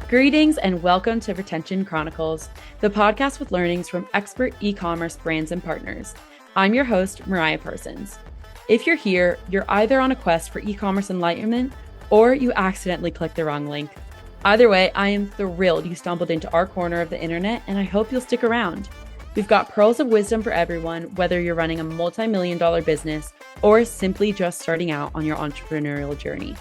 Greetings and welcome to Retention Chronicles, the podcast with learnings from expert e-commerce brands and partners. I'm your host, Mariah Parsons. If you're here, you're either on a quest for e-commerce enlightenment or you accidentally clicked the wrong link. Either way, I am thrilled you stumbled into our corner of the internet, and I hope you'll stick around. We've got pearls of wisdom for everyone, whether you're running a multi-million-dollar business or simply just starting out on your entrepreneurial journey.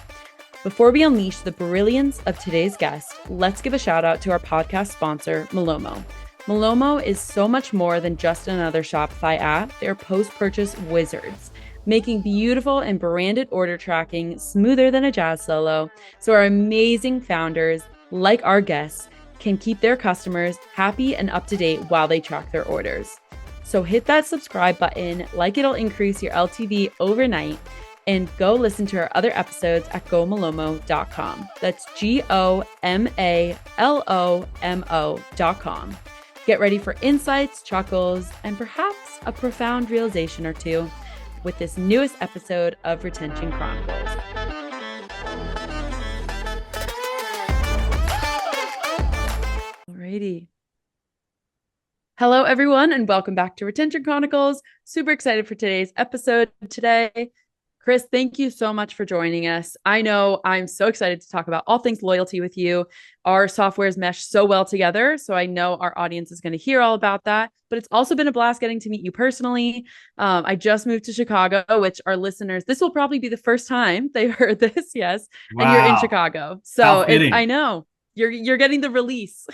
Before we unleash the brilliance of today's guest, let's give a shout out to our podcast sponsor, Malomo. Malomo is so much more than just another Shopify app. They're post-purchase wizards, making beautiful and branded order tracking smoother than a jazz solo, so our amazing founders, like our guests, can keep their customers happy and up to date while they track their orders. So hit that subscribe button, like it'll increase your LTV overnight, and go listen to our other episodes at gomalomo.com. That's GOMALOMO.com. Get ready for insights, chuckles, and perhaps a profound realization or two with this newest episode of Retention Chronicles. Alrighty. Hello, everyone, and welcome back to Retention Chronicles. Super excited for today's episode today. Chris, thank you so much for joining us. I know I'm so excited to talk about all things loyalty with you. Our softwares mesh so well together, so I know our audience is going to hear all about that. But it's also been a blast getting to meet you personally. I just moved to Chicago, which our listeners, this will probably be the first time they've heard this, yes. Wow. And you're in Chicago. So I know you're getting the release.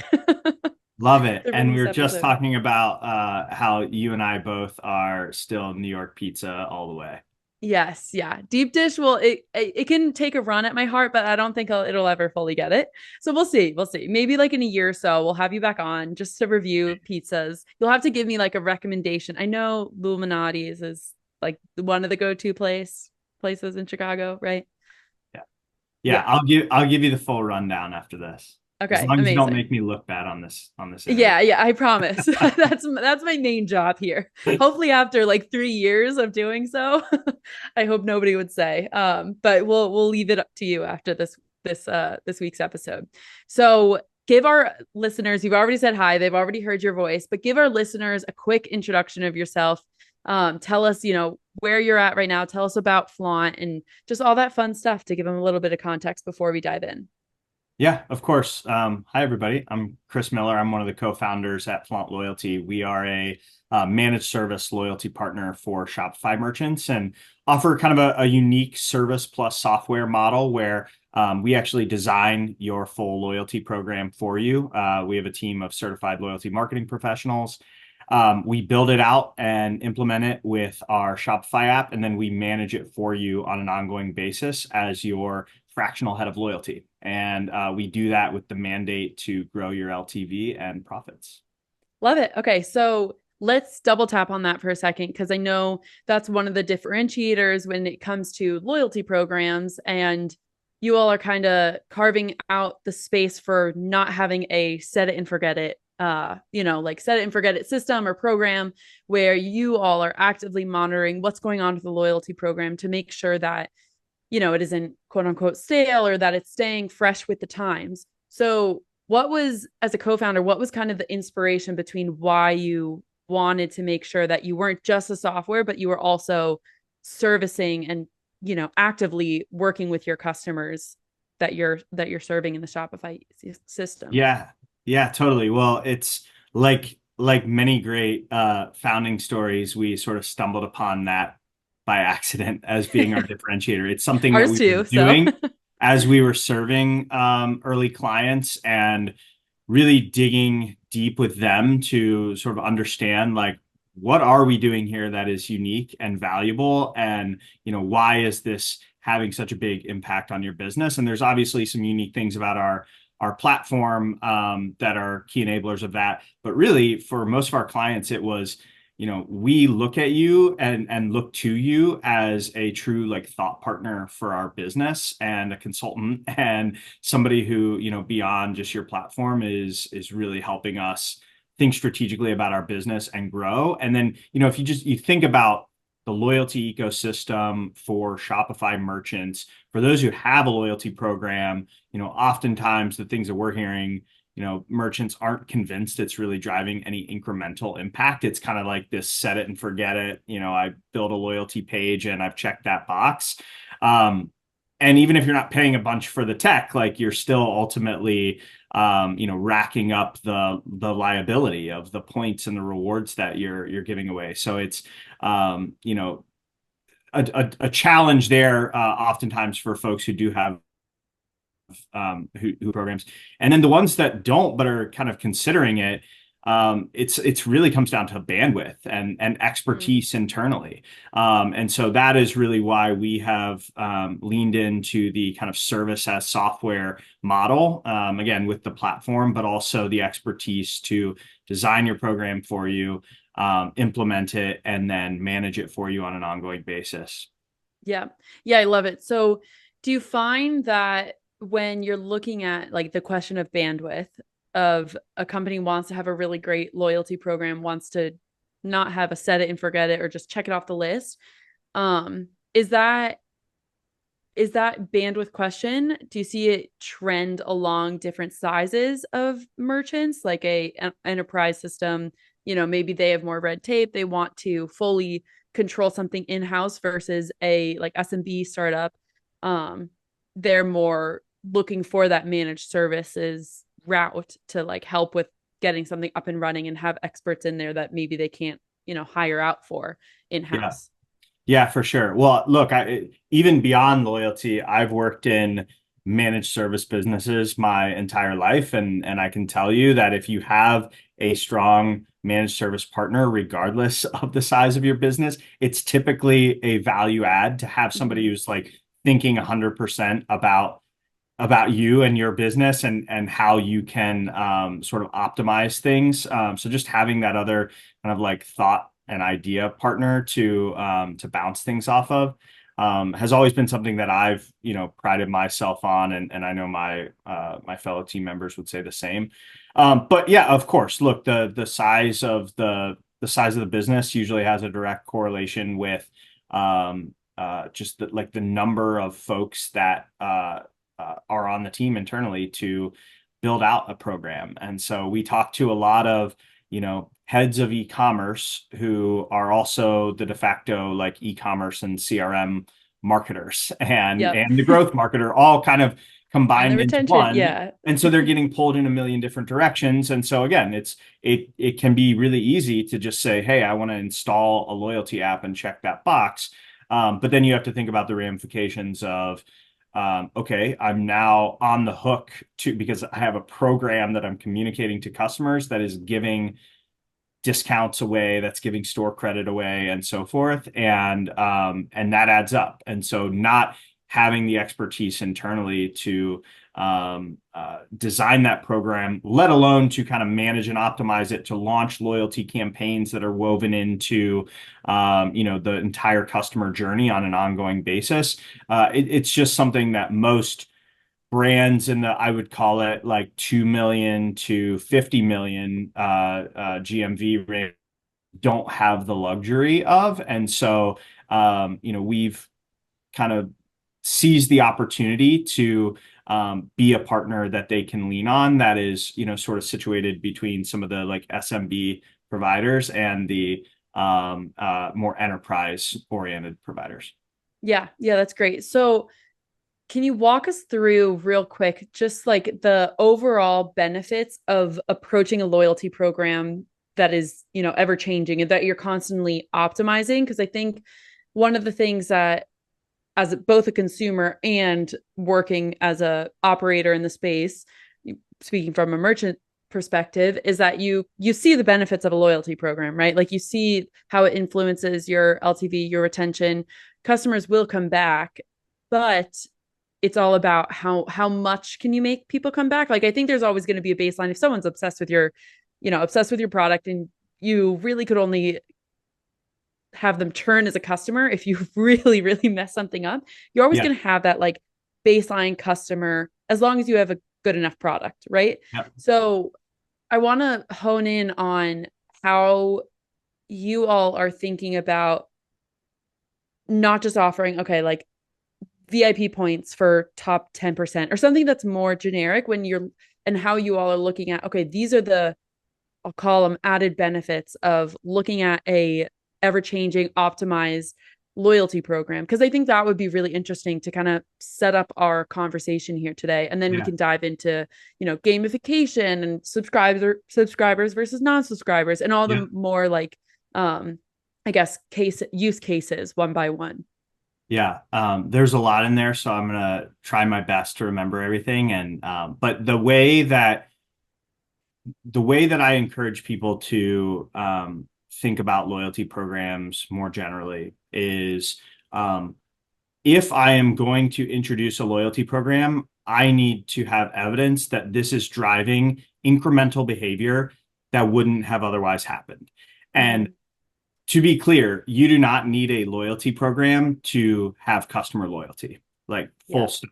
Love it. And we were just talking about how you and I both are still New York pizza all the way. Yes. Yeah. Deep dish it can take a run at my heart, but I don't think it'll ever fully get it. So we'll see. Maybe like in a year or so, we'll have you back on just to review pizzas. You'll have to give me like a recommendation. I know Luminati's is like one of the go-to places in Chicago, right? Yeah. I'll give you the full rundown after this. Okay. As long as you don't make me look bad on this interview. Yeah, I promise. That's my main job here. Hopefully after like 3 years of doing so, I hope nobody would say. But we'll leave it up to you after this week's episode. So give our listeners, you've already said hi, they've already heard your voice, but give our listeners a quick introduction of yourself. Tell us, where you're at right now. Tell us about Flaunt and just all that fun stuff to give them a little bit of context before we dive in. Yeah, of course. Hi, everybody. I'm Chris Miller. I'm one of the co-founders at Flaunt Loyalty. We are a managed service loyalty partner for Shopify merchants and offer kind of a unique service plus software model where we actually design your full loyalty program for you. We have a team of certified loyalty marketing professionals. We build it out and implement it with our Shopify app, and then we manage it for you on an ongoing basis as your fractional head of loyalty. And we do that with the mandate to grow your LTV and profits. Love it. Okay. So let's double tap on that for a second, because I know that's one of the differentiators when it comes to loyalty programs, and you all are kind of carving out the space for not having a set it and forget it, like set it and forget it system or program where you all are actively monitoring what's going on with the loyalty program to make sure that it isn't quote unquote stale or that it's staying fresh with the times. So as a co-founder, what was kind of the inspiration between why you wanted to make sure that you weren't just a software, but you were also servicing and, actively working with your customers that you're serving in the Shopify system? Yeah, totally. Well, it's like many great founding stories, we sort of stumbled upon that by accident as being our differentiator. It's something that we were doing as we were serving early clients and really digging deep with them to sort of understand like, what are we doing here that is unique and valuable? And, why is this having such a big impact on your business? And there's obviously some unique things about our platform that are key enablers of that. But really, for most of our clients, it was, we look at you and look to you as a true like thought partner for our business and a consultant and somebody who, beyond just your platform is really helping us think strategically about our business and grow. And then, if you think about the loyalty ecosystem for Shopify merchants. For those who have a loyalty program, oftentimes the things that we're hearing, merchants aren't convinced it's really driving any incremental impact. It's kind of like this set it and forget it. I build a loyalty page and I've checked that box. And even if you're not paying a bunch for the tech, like you're still ultimately, racking up the liability of the points and the rewards that you're giving away. So it's, a challenge there, oftentimes for folks who do have who programs, and then the ones that don't but are kind of considering it. It's really comes down to bandwidth and expertise internally. And so that is really why we have leaned into the kind of service as software model, again, with the platform, but also the expertise to design your program for you, implement it, and then manage it for you on an ongoing basis. Yeah. Yeah, I love it. So do you find that when you're looking at like the question of bandwidth, of a company wants to have a really great loyalty program, wants to not have a set it and forget it or just check it off the list, is that bandwidth question, do you see it trend along different sizes of merchants, like an enterprise system? Maybe they have more red tape, they want to fully control something in-house, versus a like SMB startup. They're more looking for that managed services route to like help with getting something up and running and have experts in there that maybe they can't, hire out for Yeah. in-house. Yeah, for sure. Well, look, even beyond loyalty, I've worked in managed service businesses my entire life, and I can tell you that if you have a strong managed service partner, regardless of the size of your business, it's typically a value add to have somebody who's like thinking 100% about you and your business and how you can sort of optimize things. So just having that other kind of like thought and idea partner to bounce things off of has always been something that I've prided myself on, and I know my fellow team members would say the same. But yeah, of course, look, the size of the business usually has a direct correlation with just like the number of folks that are on the team internally to build out a program. And so we talk to a lot of, heads of e-commerce who are also the de facto like e-commerce and CRM marketers and Yep. the growth marketer, all kind of And the combined into retention, one. yeah. And so they're getting pulled in a million different directions. And so again, it can be really easy to just say, hey, I want to install a loyalty app and check that box. But then you have to think about the ramifications of, okay, I'm now on the hook because I have a program that I'm communicating to customers that is giving discounts away, that's giving store credit away, and so forth, and that adds up. And so not having the expertise internally to design that program, let alone to kind of manage and optimize it to launch loyalty campaigns that are woven into the entire customer journey on an ongoing basis. It's just something that most brands in the, I would call it like 2 million to 50 million GMV range don't have the luxury of. And so, we've kind of seized the opportunity to be a partner that they can lean on that is, sort of situated between some of the like SMB providers and the more enterprise oriented providers. Yeah. Yeah. That's great. So can you walk us through real quick, just like the overall benefits of approaching a loyalty program that is, ever changing and that you're constantly optimizing? Because I think one of the things that, as both a consumer and working as a operator in the space, speaking from a merchant perspective, is that you see the benefits of a loyalty program, right? Like you see how it influences your LTV, your retention. Customers will come back, but it's all about how much can you make people come back. Like I think there's always going to be a baseline. If someone's obsessed with your product, and you really could only have them churn as a customer if you really really mess something up, you're always Yeah. going to have that like baseline customer as long as you have a good enough product, right? Yeah. So I want to hone in on how you all are thinking about not just offering, okay, like VIP points for top 10% or something that's more generic when you're, and how you all are looking at, okay, these are the, I'll call them added benefits of looking at a ever changing, optimized loyalty program. Cause I think that would be really interesting to kind of set up our conversation here today. And then we can dive into, gamification and subscribers versus non-subscribers and all the more like, I guess, use cases one by one. Yeah, there's a lot in there, so I'm gonna try my best to remember everything. And but the way that I encourage people to think about loyalty programs more generally is if I am going to introduce a loyalty program, I need to have evidence that this is driving incremental behavior that wouldn't have otherwise happened. And to be clear, you do not need a loyalty program to have customer loyalty, like full stop.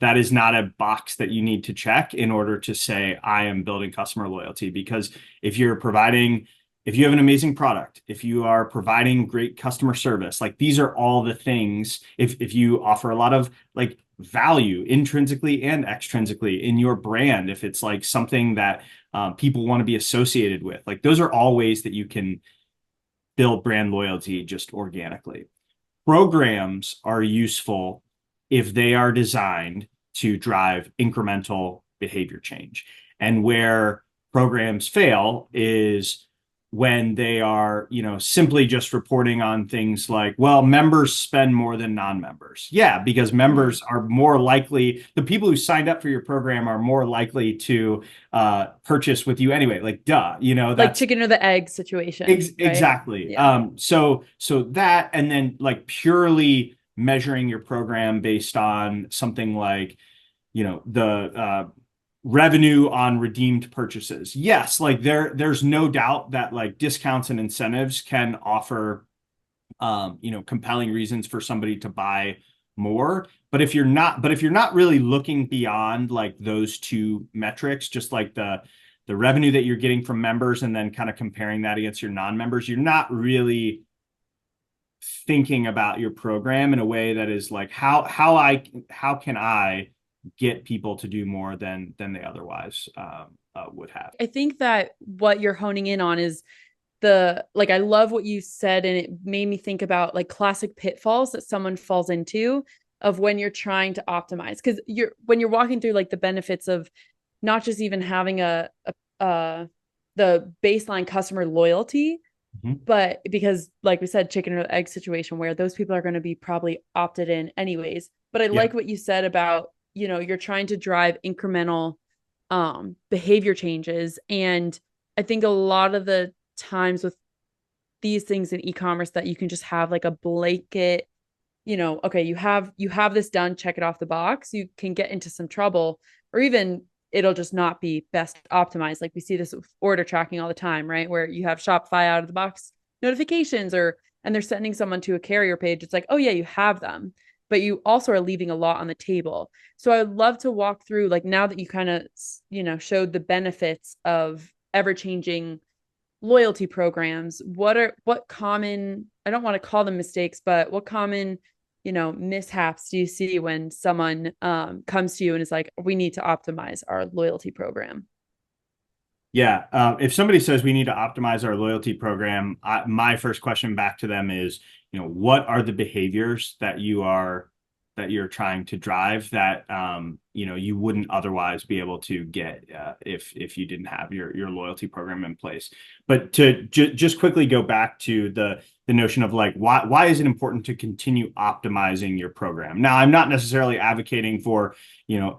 That is not a box that you need to check in order to say, I am building customer loyalty. Because if you have an amazing product, if you are providing great customer service, like these are all the things, if you offer a lot of like value intrinsically and extrinsically in your brand, if it's like something that people want to be associated with, like those are all ways that you can build brand loyalty just organically. Programs are useful if they are designed to drive incremental behavior change. And where programs fail is when they are, simply just reporting on things like, well, members spend more than non-members. Yeah, because members are more likely, the people who signed up for your program are more likely to purchase with you anyway. Like, duh, that's like chicken or the egg situation. Right? Exactly. Yeah. So that, and then like purely measuring your program based on something like, the revenue on redeemed purchases. Yes, like there's no doubt that like discounts and incentives can offer compelling reasons for somebody to buy more. But if you're not really looking beyond like those two metrics, just like the revenue that you're getting from members and then kind of comparing that against your non-members, you're not really thinking about your program in a way that is like how can I get people to do more than they otherwise would have. I think that what you're honing in on is I love what you said, and it made me think about like classic pitfalls that someone falls into of when you're trying to optimize. Because when you're walking through like the benefits of not just even having the baseline customer loyalty, but because like we said, chicken or egg situation where those people are going to be probably opted in anyways. But I like what you said about, you're trying to drive incremental behavior changes. And I think a lot of the times with these things in e-commerce that you can just have like a blanket, okay, you have this done, check it off the box, you can get into some trouble, or even it'll just not be best optimized. Like we see this with order tracking all the time, right? Where you have Shopify out of the box notifications and they're sending someone to a carrier page. It's like, oh yeah, you have them, but you also are leaving a lot on the table. So I'd love to walk through, like now that you kind of, showed the benefits of ever changing loyalty programs, what common, I don't want to call them mistakes, but what common mishaps do you see when someone comes to you and is like, we need to optimize our loyalty program? Yeah, if somebody says we need to optimize our loyalty program, my first question back to them is, what are the behaviors that you're trying to drive that you wouldn't otherwise be able to get if you didn't have your loyalty program in place. But to just quickly go back to the notion of like why is it important to continue optimizing your program? Now, I'm not necessarily advocating for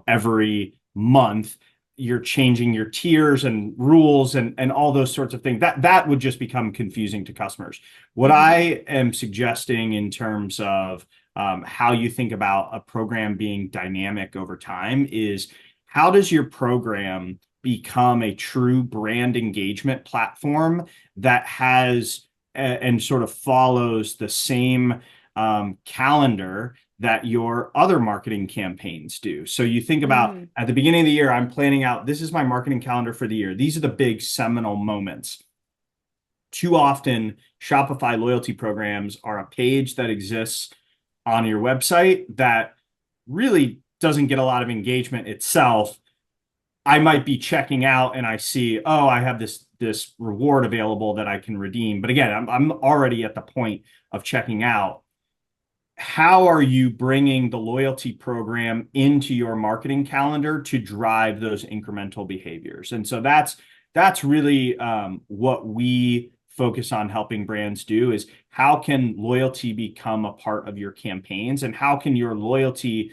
every month you're changing your tiers and rules and all those sorts of things. That would just become confusing to customers. What I am suggesting in terms of how you think about a program being dynamic over time is how does your program become a true brand engagement platform that has and sort of follows the same calendar that your other marketing campaigns do. So you think about at the beginning of the year, I'm planning out, this is my marketing calendar for the year. These are the big seminal moments. too often Shopify loyalty programs are a page that exists on your website that really doesn't get a lot of engagement itself. I might be checking out and I see, oh, I have this reward available that I can redeem. But again, I'm already at the point of checking out. How are you bringing the loyalty program into your marketing calendar to drive those incremental behaviors? And so that's really what we focus on helping brands do, is how can loyalty become a part of your campaigns, and how can your loyalty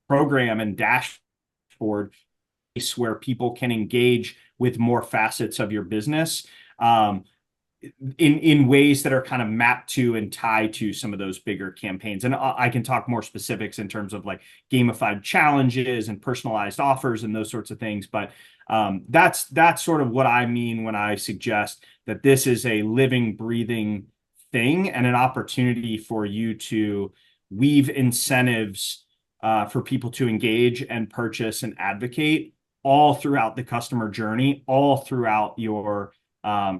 program and dashboard where people can engage with more facets of your business, in ways that are kind of mapped to and tied to some of those bigger campaigns. And I can talk more specifics in terms of like gamified challenges and personalized offers and those sorts of things. But that's sort of what I mean when I suggest that this is a living, breathing thing and an opportunity for you to weave incentives for people to engage and purchase and advocate all throughout the customer journey, all throughout your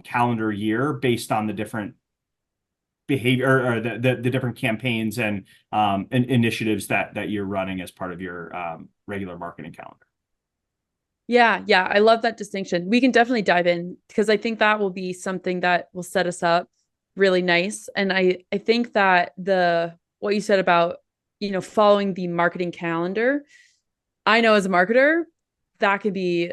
calendar year, based on the different behavior or the different campaigns and initiatives that you're running as part of your regular marketing calendar. Yeah, I love that distinction. We can definitely dive in, because I think that will be something that will set us up really nice. And I think that what you said about, following the marketing calendar, I know as a marketer, that could be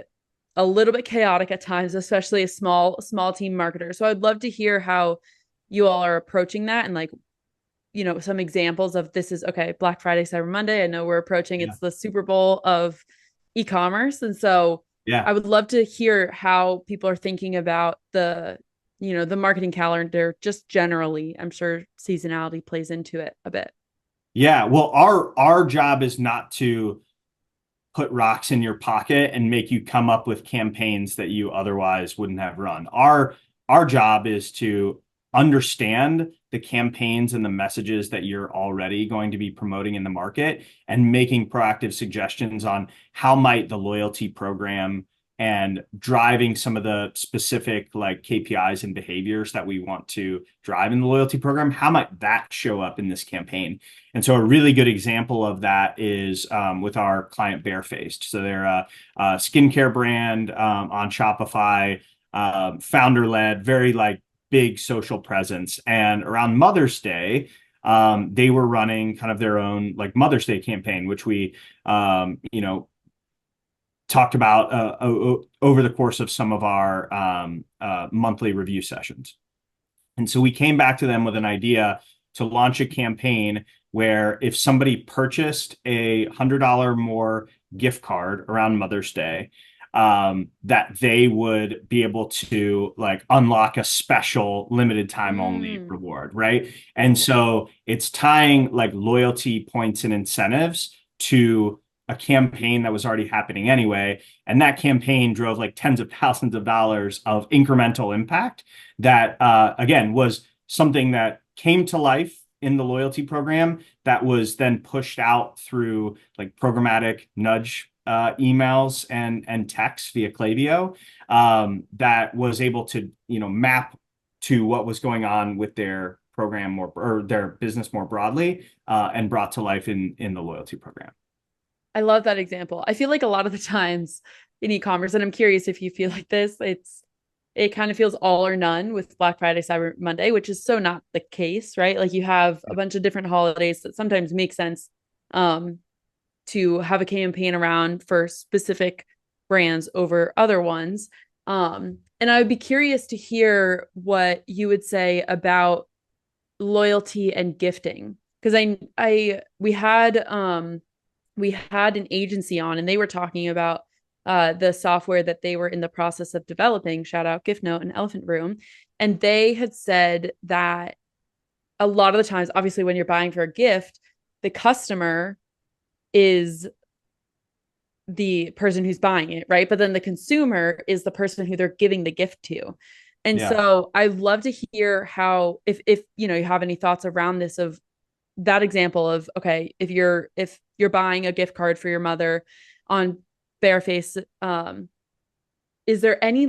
a little bit chaotic at times, especially a small team marketer. So I'd love to hear how you all are approaching that, and like, some examples of this is okay, Black Friday, Cyber Monday. I know we're approaching, it's the Super Bowl of e-commerce. And so I would love to hear how people are thinking about the marketing calendar just generally. I'm sure seasonality plays into it a bit. Yeah, well, our job is not to put rocks in your pocket and make you come up with campaigns that you otherwise wouldn't have run. Our job is to understand the campaigns and the messages that you're already going to be promoting in the market, and making proactive suggestions on how might the loyalty program and driving some of the specific like KPIs and behaviors that we want to drive in the loyalty program, how might that show up in this campaign? And so a really good example of that is with our client Barefaced. So they're a skincare brand on Shopify, founder-led, very like big social presence. And around Mother's Day, they were running kind of their own like Mother's Day campaign, which we talked about over the course of some of our monthly review sessions. And so we came back to them with an idea to launch a campaign where if somebody purchased a $100 more gift card around Mother's Day, that they would be able to like unlock a special limited time only reward, right? And so it's tying like loyalty points and incentives to a campaign that was already happening anyway. And that campaign drove like tens of thousands of dollars of incremental impact that, again, was something that came to life in the loyalty program that was then pushed out through like programmatic nudge emails and texts via Klaviyo, that was able to, map to what was going on with their program or their business more broadly, and brought to life in the loyalty program. I love that example. I feel like a lot of the times in e-commerce, and I'm curious if you feel like this, it kind of feels all or none with Black Friday, Cyber Monday, which is so not the case, right? Like you have a bunch of different holidays that sometimes make sense to have a campaign around for specific brands over other ones. And I would be curious to hear what you would say about loyalty and gifting, because we had an agency on, and they were talking about the software that they were in the process of developing, shout out Gift Note and Elephant Room. And they had said that a lot of the times, obviously, when you're buying for a gift, the customer is the person who's buying it, right? But then the consumer is the person who they're giving the gift to. And so I'd love to hear how, if you have any thoughts around this, of that example of, okay, if you're buying a gift card for your mother on Barefaced is there any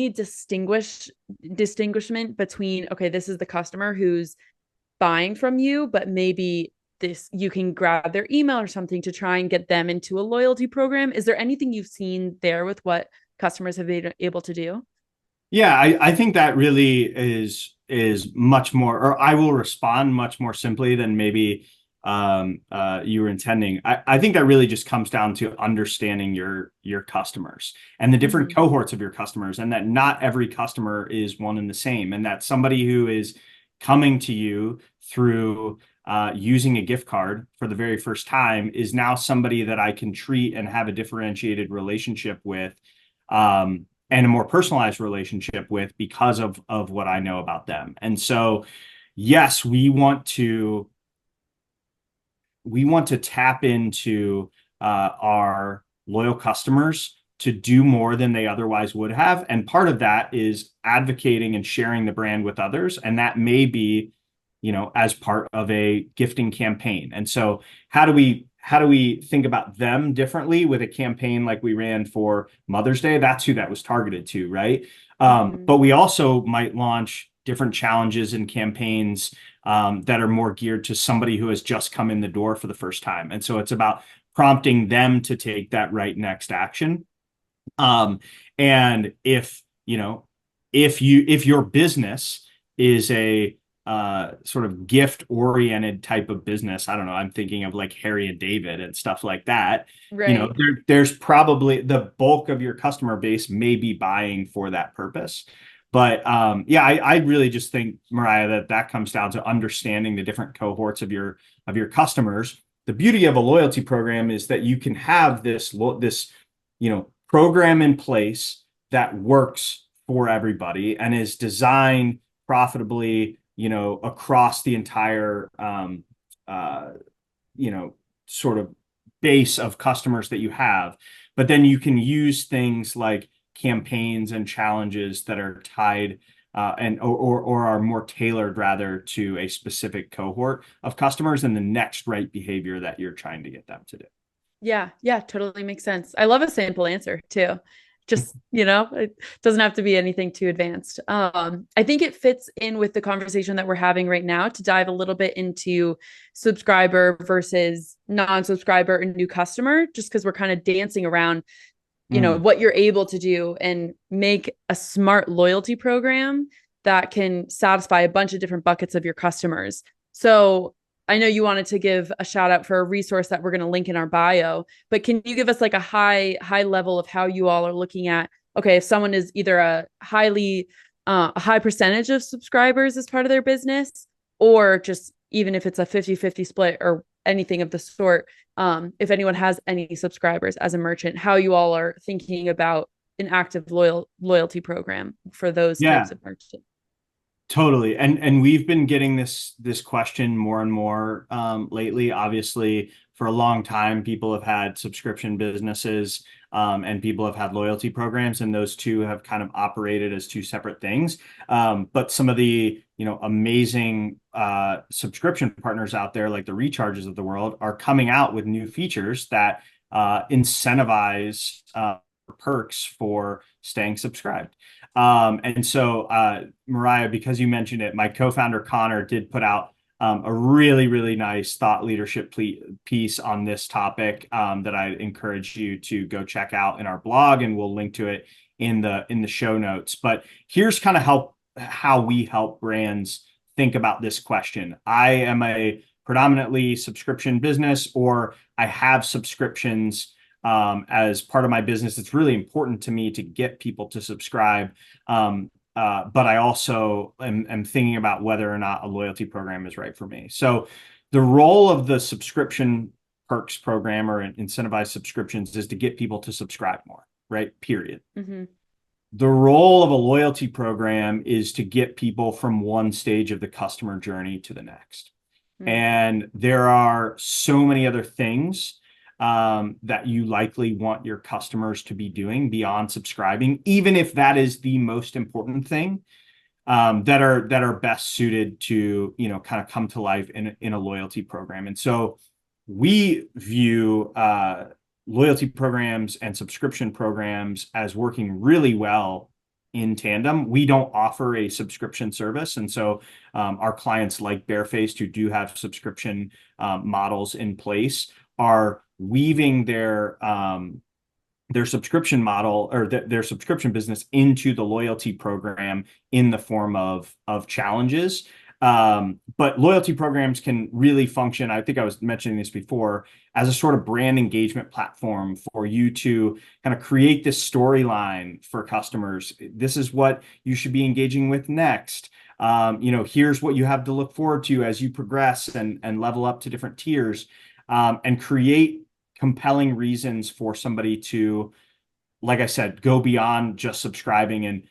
distinguishment between, okay, this is the customer who's buying from you, but maybe this, you can grab their email or something to try and get them into a loyalty program? Is there anything you've seen there with what customers have been able to do? Yeah, I think that really is much more, or I will respond much more simply than maybe you were intending. I think that really just comes down to understanding your customers and the different cohorts of your customers, and that not every customer is one and the same, and that somebody who is coming to you through using a gift card for the very first time is now somebody that I can treat and have a differentiated relationship with. And a more personalized relationship with, because of what I know about them. And so, yes, we want to tap into our loyal customers to do more than they otherwise would have. And part of that is advocating and sharing the brand with others. And that may be, as part of a gifting campaign. And so how do we think about them differently with a campaign like we ran for Mother's Day? That's who that was targeted to, right? But we also might launch different challenges and campaigns that are more geared to somebody who has just come in the door for the first time. And so it's about prompting them to take that right next action. And if your business is a sort of gift oriented type of business, I don't know, I'm thinking of like Harry and David and stuff like that. Right. There's probably the bulk of your customer base may be buying for that purpose. But I really just think, Mariah, that comes down to understanding the different cohorts of your customers. The beauty of a loyalty program is that you can have this program in place that works for everybody and is designed profitably, across the entire, sort of base of customers that you have. But then you can use things like campaigns and challenges that are tied or are more tailored rather to a specific cohort of customers and the next right behavior that you're trying to get them to do. Yeah, totally makes sense. I love a simple answer too. Just, it doesn't have to be anything too advanced. I think it fits in with the conversation that we're having right now to dive a little bit into subscriber versus non-subscriber and new customer, just because we're kind of dancing around, what you're able to do and make a smart loyalty program that can satisfy a bunch of different buckets of your customers. So I know you wanted to give a shout out for a resource that we're going to link in our bio, but can you give us like a high level of how you all are looking at, okay, if someone is either a high percentage of subscribers as part of their business, or just even if it's a 50-50 split or anything of the sort, if anyone has any subscribers as a merchant, how you all are thinking about an active loyalty program for those types of merchants. Totally. And we've been getting this question more and more lately. Obviously, for a long time, people have had subscription businesses and people have had loyalty programs, and those two have kind of operated as two separate things. But some of the amazing subscription partners out there, like the Recharges of the world, are coming out with new features that incentivize perks for staying subscribed. And so, Mariah, because you mentioned it, my co-founder Connor did put out a really, really nice thought leadership piece on this topic that I encourage you to go check out in our blog, and we'll link to it in the show notes. But here's kind of how we help brands think about this question. I am a predominantly subscription business, or I have subscriptions as part of my business. It's really important to me to get people to subscribe. But I also am thinking about whether or not a loyalty program is right for me. So the role of the subscription perks program or incentivized subscriptions is to get people to subscribe more, right? Period. Mm-hmm. The role of a loyalty program is to get people from one stage of the customer journey to the next. Mm-hmm. And there are so many other things that you likely want your customers to be doing beyond subscribing, even if that is the most important thing, that are best suited to kind of come to life in a loyalty program. And so we view loyalty programs and subscription programs as working really well in tandem. We don't offer a subscription service. And so our clients like Barefaced, who do have subscription models in place, are weaving their subscription model or their subscription business into the loyalty program in the form of challenges. But loyalty programs can really function, I think I was mentioning this before, as a sort of brand engagement platform for you to kind of create this storyline for customers. This is what you should be engaging with next. Here's what you have to look forward to as you progress and level up to different tiers, and create compelling reasons for somebody to, like I said, go beyond just subscribing and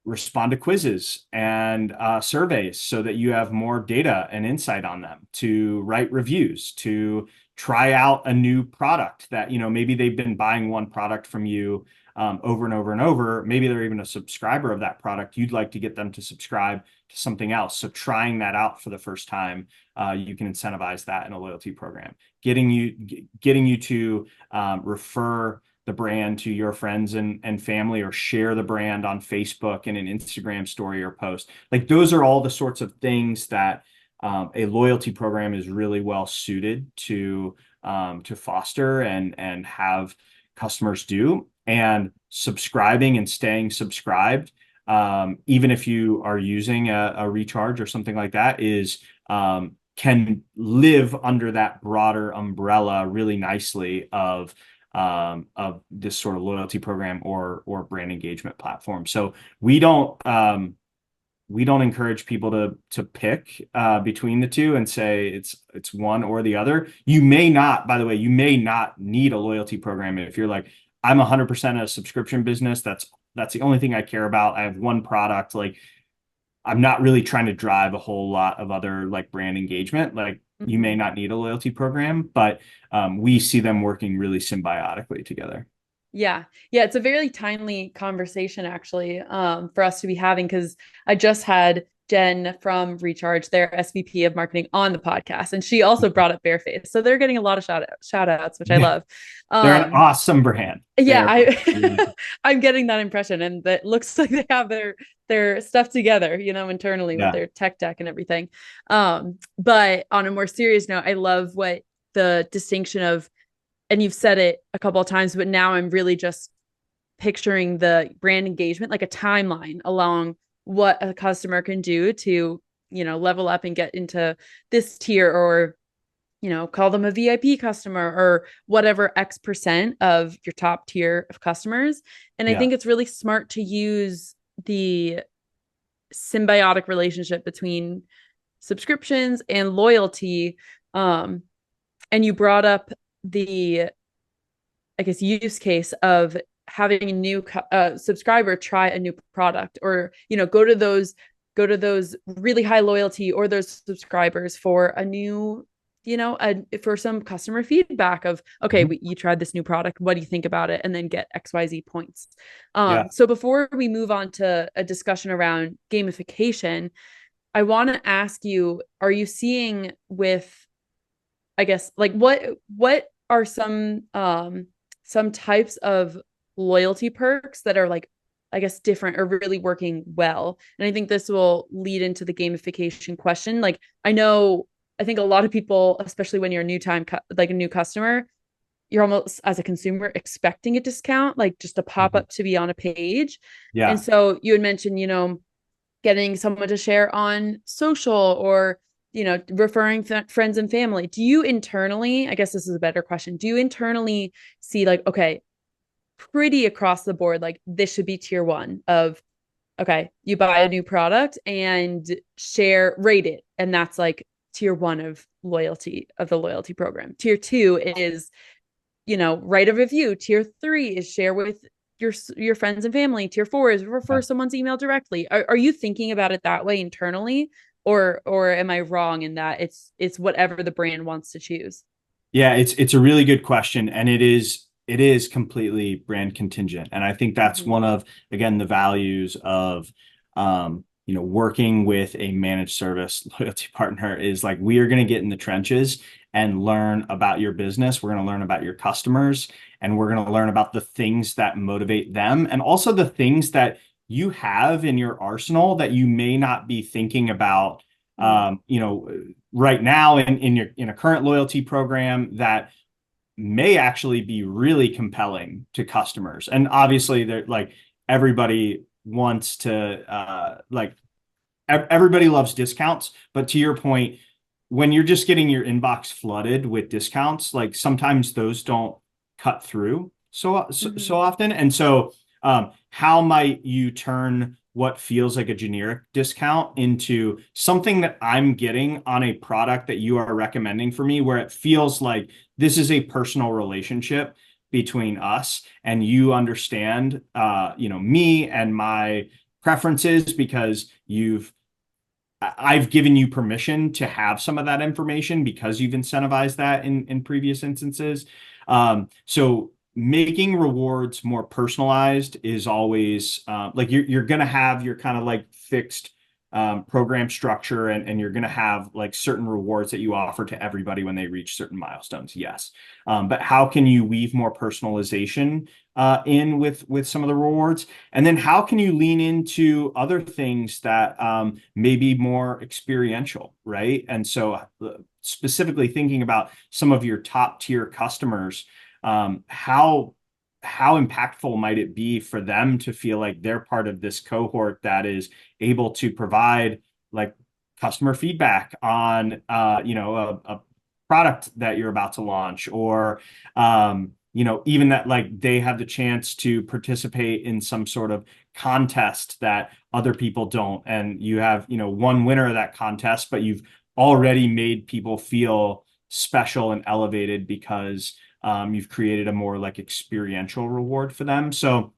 respond to quizzes and surveys so that you have more data and insight on them, to write reviews, to try out a new product that, maybe they've been buying one product from you over and over and over. Maybe they're even a subscriber of that product. You'd like to get them to subscribe to something else. So trying that out for the first time, you can incentivize that in a loyalty program. Getting you to refer the brand to your friends and family, or share the brand on Facebook in an Instagram story or post. Like, those are all the sorts of things that a loyalty program is really well suited to foster and have customers do. And subscribing and staying subscribed, even if you are using a recharge or something like that, can live under that broader umbrella really nicely of this sort of loyalty program or brand engagement platform. So we don't encourage people to pick between the two and say it's one or the other. You may not, by the way, need a loyalty program if you're like, I'm 100% a subscription business. That's the only thing I care about. I have one product. Like, I'm not really trying to drive a whole lot of other like brand engagement. Like, you may not need a loyalty program, but we see them working really symbiotically together. Yeah. It's a very timely conversation, actually, for us to be having, because I just had Jen from Recharge, their SVP of marketing, on the podcast, and she also brought up Barefaced. So they're getting a lot of shout outs, which I love. They're an awesome brand. I'm getting that impression, and that looks like they have their stuff together, internally with their tech deck and everything. But on a more serious note, I love what the distinction of, and you've said it a couple of times, but now I'm really just picturing the brand engagement, like a timeline along what a customer can do to, level up and get into this tier, or, call them a VIP customer, or whatever X% of your top tier of customers. And I think it's really smart to use the symbiotic relationship between subscriptions and loyalty. And you brought up the, I guess, use case of having a new subscriber try a new product, or go to those really high loyalty or those subscribers for a new, for some customer feedback of, okay, you tried this new product, what do you think about it, and then get XYZ points. So before we move on to a discussion around gamification, I want to ask you, are you seeing with, I guess, like, what are some types of loyalty perks that are, like, I guess, different or really working well? And I think this will lead into the gamification question. Like, I think a lot of people, especially when you're a new customer, you're almost, as a consumer, expecting a discount, like just a pop up to be on a page. And so you had mentioned, getting someone to share on social, or referring friends and family. Do you internally, I guess this is a better question, do you internally see, like, okay, pretty across the board, like, this should be tier one of, okay, you buy a new product and rate it, and that's like tier one of loyalty, of the loyalty program. Tier two is, write a review. Tier three is share with your friends and family. Tier four is refer someone's email directly. Are you thinking about it that way internally? Or am I wrong in that it's whatever the brand wants to choose? Yeah, it's a really good question, and it is completely brand contingent. And I think that's one of, again, the values of working with a managed service loyalty partner, is like, we are going to get in the trenches and learn about your business. We're going to learn about your customers, and we're going to learn about the things that motivate them, and also the things that you have in your arsenal that you may not be thinking about, right now in a current loyalty program that may actually be really compelling to customers. And obviously, they're like everybody wants to everybody loves discounts, but to your point, when you're just getting your inbox flooded with discounts, like sometimes those don't cut through so often. And so, how might you turn what feels like a generic discount into something that I'm getting on a product that you are recommending for me, where it feels like this is a personal relationship between us, and you understand, me and my preferences because I've given you permission to have some of that information because you've incentivized that in previous instances. So making rewards more personalized is always like you're going to have your kind of like fixed program structure, and you're going to have like certain rewards that you offer to everybody when they reach certain milestones. Yes. But how can you weave more personalization in with some of the rewards? And then how can you lean into other things that may be more experiential, right? And so specifically thinking about some of your top tier customers, how impactful might it be for them to feel like they're part of this cohort that is able to provide like customer feedback on a product that you're about to launch, or even that like they have the chance to participate in some sort of contest that other people don't, and you have one winner of that contest, but you've already made people feel special and elevated because you've created a more like experiential reward for them. So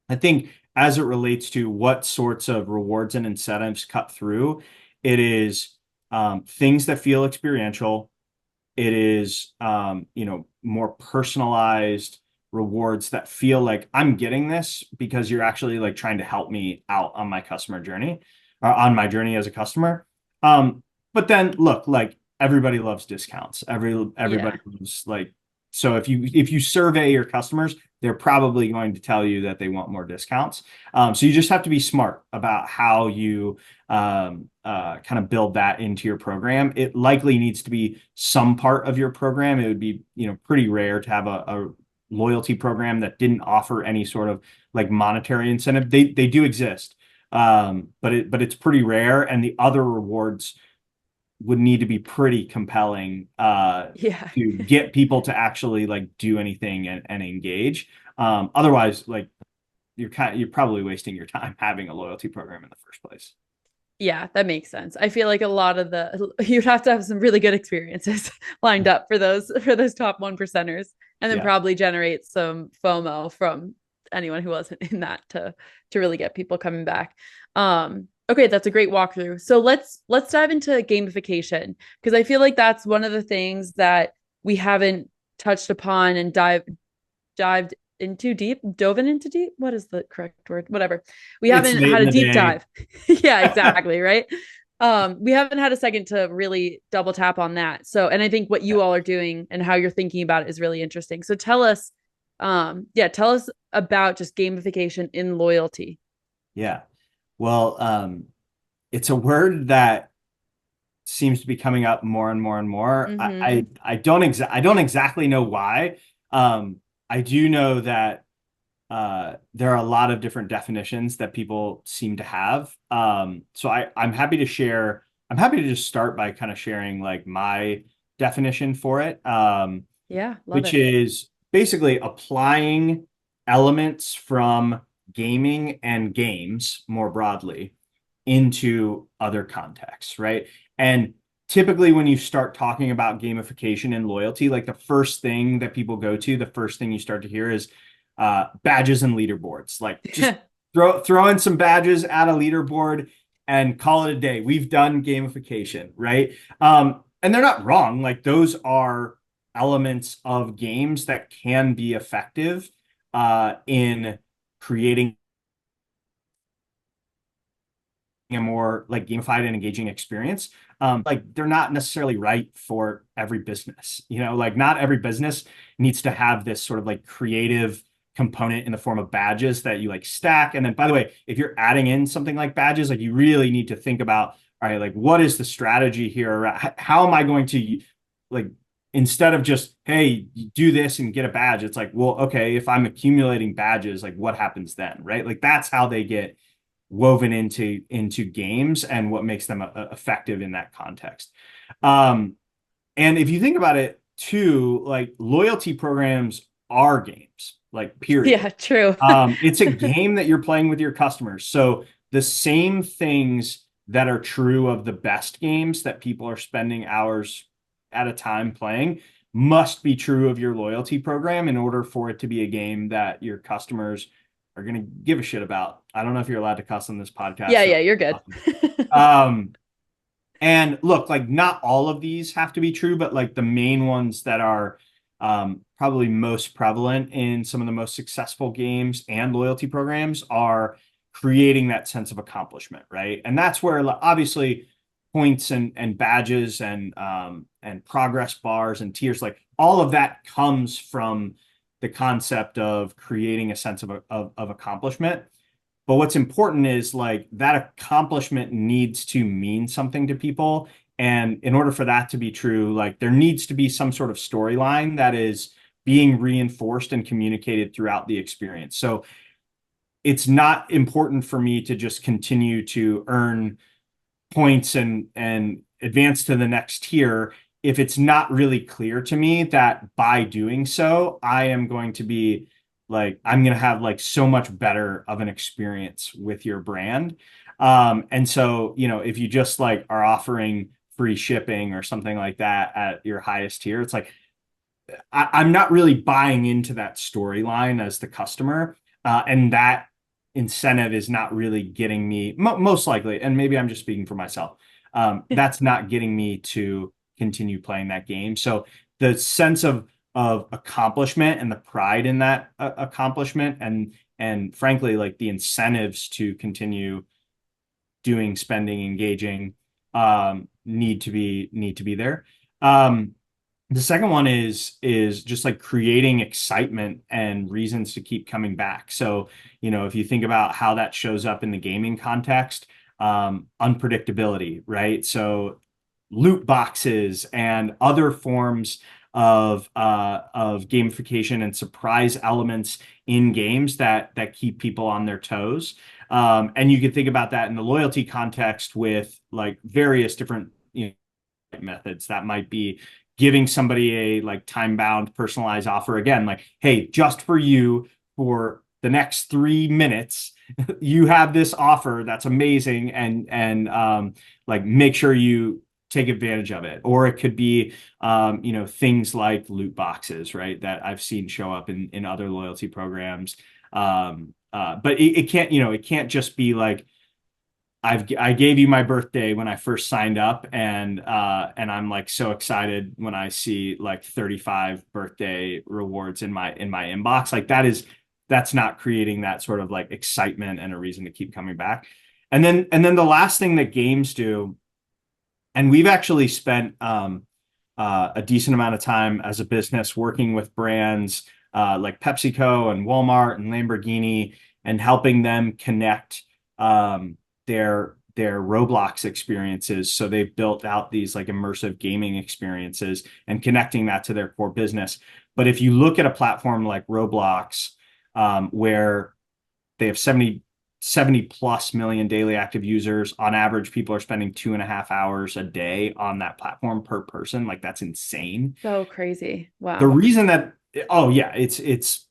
I think as it relates to what sorts of rewards and incentives cut through, it is things that feel experiential. It is more personalized rewards that feel like I'm getting this because you're actually like trying to help me out on my customer journey, or on my journey as a customer. But then look, like everybody loves discounts. Everybody loves like, so if you survey your customers, they're probably going to tell you that they want more discounts. So you just have to be smart about how you kind of build that into your program. It likely needs to be some part of your program. It would be pretty rare to have a loyalty program that didn't offer any sort of like monetary incentive. They do exist, but it's pretty rare, and the other rewards would need to be pretty compelling to get people to actually like do anything and engage. Otherwise, like you're probably wasting your time having a loyalty program in the first place. Yeah, that makes sense. I feel like a lot of you'd have to have some really good experiences lined up for those top 1%ers, and then probably generate some FOMO from anyone who wasn't in that to really get people coming back. Okay, that's a great walkthrough. So let's dive into gamification, because I feel like that's one of the things that we haven't touched upon and dove into deep. What is the correct word? Whatever. We haven't had a deep dive. Yeah, exactly. Right. We haven't had a second to really double tap on that. So, and I think what you all are doing and how you're thinking about it is really interesting. So tell us about just gamification in loyalty. Yeah. Well, it's a word that seems to be coming up more and more and more. I don't exactly know why. I do know that there are a lot of different definitions that people seem to have. So I'm happy to share. I'm happy to just start by kind of sharing like my definition for it. Which is basically applying elements from gaming and games more broadly into other contexts, right? And typically when you start talking about gamification and loyalty, like the first thing that people go to, the first thing you start to hear is badges and leaderboards. Like just throw in some badges, add a leaderboard, and call it a day. We've done gamification, right? And they're not wrong. Like those are elements of games that can be effective in creating a more like gamified and engaging experience, like they're not necessarily right for every business. Like not every business needs to have this sort of like creative component in the form of badges that you like stack. And then, by the way, if you're adding in something like badges, like you really need to think about, all right, like what is the strategy here? How am I going to like, instead of just, hey, do this and get a badge, it's like, well, okay, if I'm accumulating badges, like what happens then, right? Like that's how they get woven into games and what makes them effective in that context. And if you think about it too, like loyalty programs are games, like period. Yeah, true. It's a game that you're playing with your customers. So the same things that are true of the best games that people are spending hours at a time playing must be true of your loyalty program in order for it to be a game that your customers are going to give a shit about. I don't know if you're allowed to cuss on this podcast. Yeah, you're good. And look, like not all of these have to be true, but like the main ones that are probably most prevalent in some of the most successful games and loyalty programs are creating that sense of accomplishment, right? And that's where obviously points and badges and progress bars and tiers, like all of that comes from the concept of creating a sense of accomplishment. But what's important is like that accomplishment needs to mean something to people. And in order for that to be true, like there needs to be some sort of storyline that is being reinforced and communicated throughout the experience. So it's not important for me to just continue to earn points and advance to the next tier if it's not really clear to me that by doing so, I am going to be like, I'm going to have like so much better of an experience with your brand. And so, if you just like are offering free shipping or something like that at your highest tier, it's like, I'm not really buying into that storyline as the customer. And that incentive is not really getting me, most likely, and maybe I'm just speaking for myself, that's not getting me to continue playing that game. So the sense of accomplishment and the pride in that accomplishment and frankly like the incentives to continue doing, spending, engaging need to be there. The second one is just like creating excitement and reasons to keep coming back. So, if you think about how that shows up in the gaming context, unpredictability, right? So loot boxes and other forms of gamification and surprise elements in games that keep people on their toes. And you can think about that in the loyalty context with like various different methods that might be giving somebody a like time-bound personalized offer again, like, hey, just for you for the next 3 minutes, you have this offer that's amazing, and like make sure you take advantage of it. Or it could be things like loot boxes, right, that I've seen show up in other loyalty programs. But it can't just be like, I gave you my birthday when I first signed up, and I'm like so excited when I see like 35 birthday rewards in my inbox. Like that's not creating that sort of like excitement and a reason to keep coming back. And then the last thing that games do, and we've actually spent a decent amount of time as a business working with brands like PepsiCo and Walmart and Lamborghini and helping them connect their Roblox experiences. So they've built out these like immersive gaming experiences and connecting that to their core business. But if you look at a platform like Roblox, where they have 70 plus million daily active users, on average, people are spending 2.5 hours a day on that platform per person. Like that's insane. So crazy. Wow. The reason that, oh yeah, it's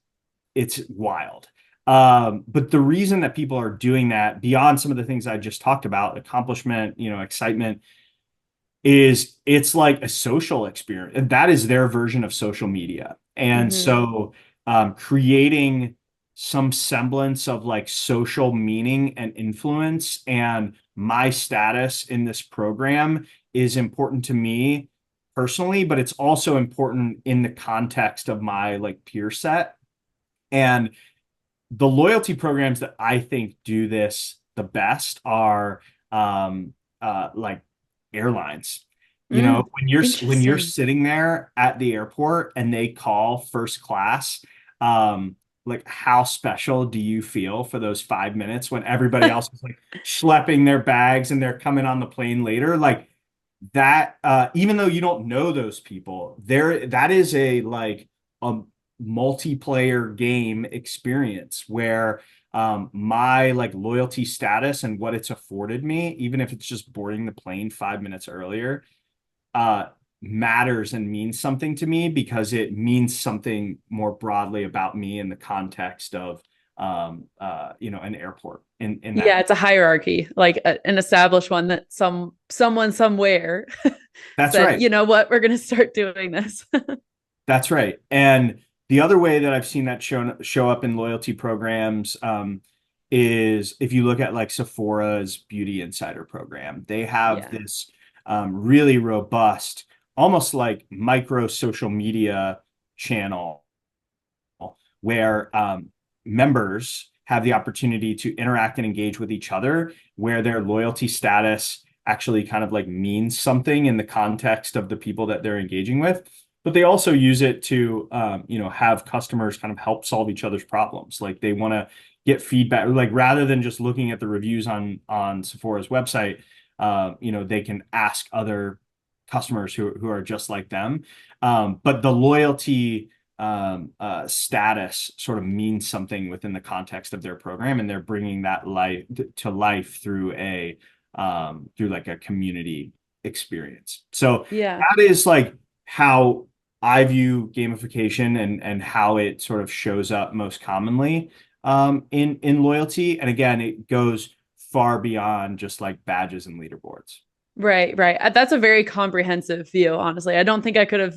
wild. But the reason that people are doing that beyond some of the things I just talked about, accomplishment, excitement, is it's like a social experience. And that is their version of social media. And so creating some semblance of like social meaning and influence and my status in this program is important to me personally, but it's also important in the context of my like peer set. And the loyalty programs that I think do this the best are um, like airlines. When you're Interesting. sitting there at the airport and they call first class, like how special do you feel for those 5 minutes when everybody else is like schlepping their bags and they're coming on the plane later? Like that, even though you don't know those people, that is a multiplayer game experience where my like loyalty status and what it's afforded me, even if it's just boarding the plane 5 minutes earlier, uh, matters and means something to me because it means something more broadly about me in the context of an airport in that. Yeah, it's a hierarchy, like an established one that someone somewhere That's said, right. you know what, we're going to start doing this. That's right. And the other way that I've seen that show up in loyalty programs is if you look at like Sephora's Beauty Insider program, they have Yeah. this really robust, almost like micro social media channel where members have the opportunity to interact and engage with each other, where their loyalty status actually kind of like means something in the context of the people that they're engaging with. But they also use it to, have customers kind of help solve each other's problems. Like they want to get feedback, like rather than just looking at the reviews on Sephora's website, they can ask other customers who are just like them. But the loyalty status sort of means something within the context of their program, and they're bringing that life to life through like a community experience. So Yeah. that is like how I view gamification and how it sort of shows up most commonly in loyalty. And again, it goes far beyond just like badges and leaderboards. Right, right. That's a very comprehensive view, honestly. I don't think I could have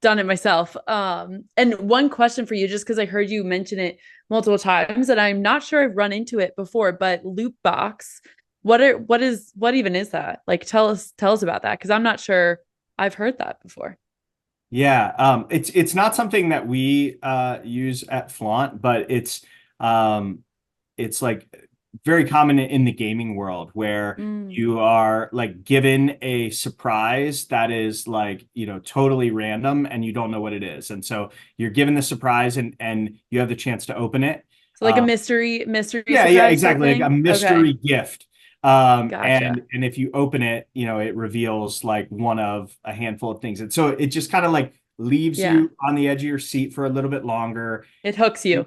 done it myself. And one question for you, just because I heard you mention it multiple times, and I'm not sure I've run into it before, but loot box, what even is that? Like tell us about that, because I'm not sure I've heard that before. Yeah, it's not something that we use at Flaunt, but it's like very common in the gaming world where Mm. you are like given a surprise that is like, totally random and you don't know what it is. And so you're given the surprise and you have the chance to open it. So like a Uh, mystery yeah, surprise type exactly. Like a thing. Okay, mystery gift. And gotcha. and if you open it, it reveals like one of a handful of things. And so it just kind of like leaves Yeah, you on the edge of your seat for a little bit longer. it hooks you.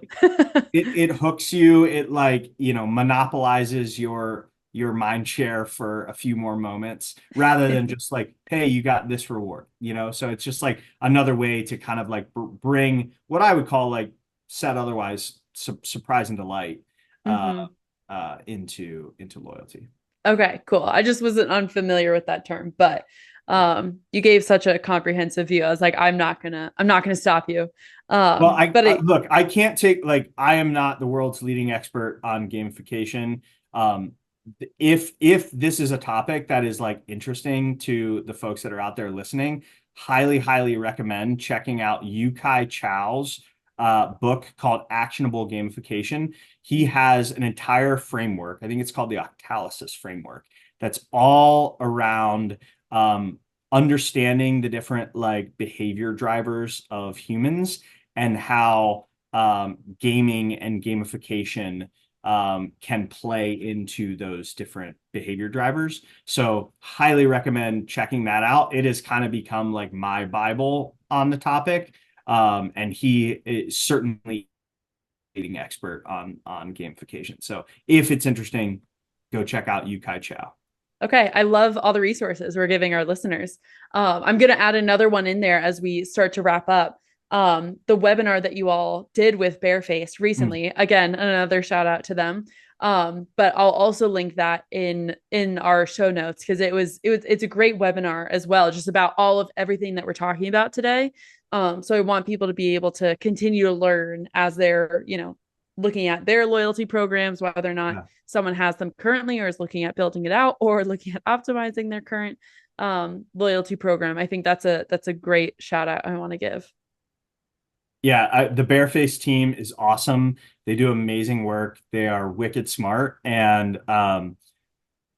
It hooks you. It like, monopolizes your mind share for a few more moments rather than just like, hey, you got this reward. So it's just like another way to kind of like bring what I would call like said otherwise surprise and delight uh, Hmm. into loyalty. Okay, cool. I just wasn't unfamiliar with that term, but you gave such a comprehensive view. I was like, I'm not gonna stop you. Well, But look, I can't take like I am not the world's leading expert on gamification. Um, if this is a topic that is like interesting to the folks that are out there listening, highly recommend checking out Yukai Chow's book called Actionable Gamification. He has an entire framework. I think it's called the Octalysis framework. That's all around understanding the different like behavior drivers of humans and how gaming and gamification can play into those different behavior drivers. So highly recommend checking that out. It has kind of become like my Bible on the topic. And he is certainly a leading expert on gamification. So if it's interesting, go check out Yukai Chow. okay, I love all the resources we're giving our listeners. I'm going to add another one in there as we start to wrap up. The webinar that you all did with Barefaced Mm, recently. Again, another shout out to them. But I'll also link that in our show notes because it's a great webinar as well, just about all of everything that we're talking about today. So I want people to be able to continue to learn as they're, looking at their loyalty programs, whether or not yeah. someone has them currently or is looking at building it out or looking at optimizing their current loyalty program. I think that's a great shout out I want to give. Yeah, the Barefaced team is awesome. They do amazing work. They are wicked smart, and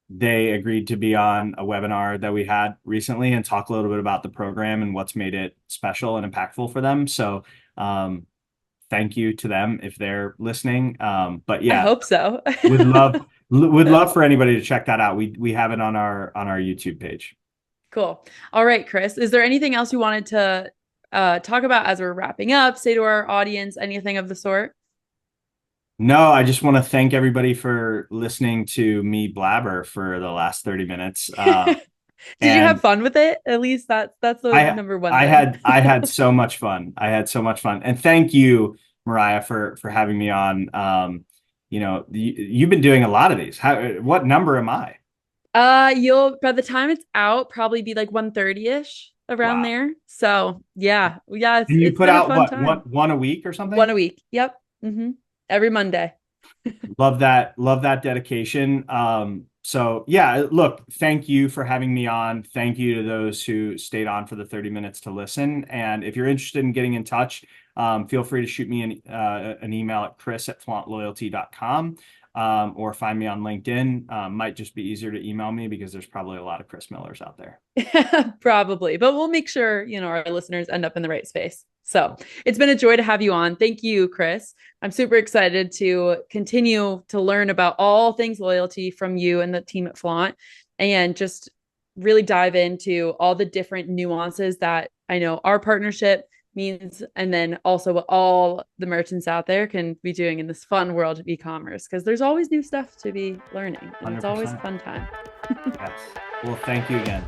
they agreed to be on a webinar that we had recently and talk a little bit about the program and what's made it special and impactful for them. So thank you to them if they're listening. But I yeah, hope so. would love for anybody to check that out. We have it on our YouTube page. Cool. All right, Chris, is there anything else you wanted to talk about as we're wrapping up, say to our audience, anything of the sort? No, I just want to thank everybody for listening to me blabber for the last 30 minutes. Did you have And fun with it? At least that's the number one thing. I had so much fun. I had so much fun. And thank you, Mariah, for having me on. You've been doing a lot of these. What number am I? You'll by the time it's out, probably be like 130-ish around Wow. there. So yeah, And you it's put been a out fun what, time. one a week or One something? a week. Yep. Every Monday. Love that. Love that dedication. So yeah, look, thank you for having me on. Thank you to those who stayed on for the 30 minutes to listen. And if you're interested in getting in touch, feel free to shoot me an email at chris@flauntloyalty.com, or find me on LinkedIn. Might just be easier to email me because there's probably a lot of Chris Millers out there. Probably, but we'll make sure, our listeners end up in the right space. So it's been a joy to have you on. Thank you, Chris. I'm super excited to continue to learn about all things loyalty from you and the team at Flaunt, and just really dive into all the different nuances that I know our partnership means, and then also what all the merchants out there can be doing in this fun world of e-commerce, because there's always new stuff to be learning and it's always a 100%. fun time. Yes. Well, thank you again.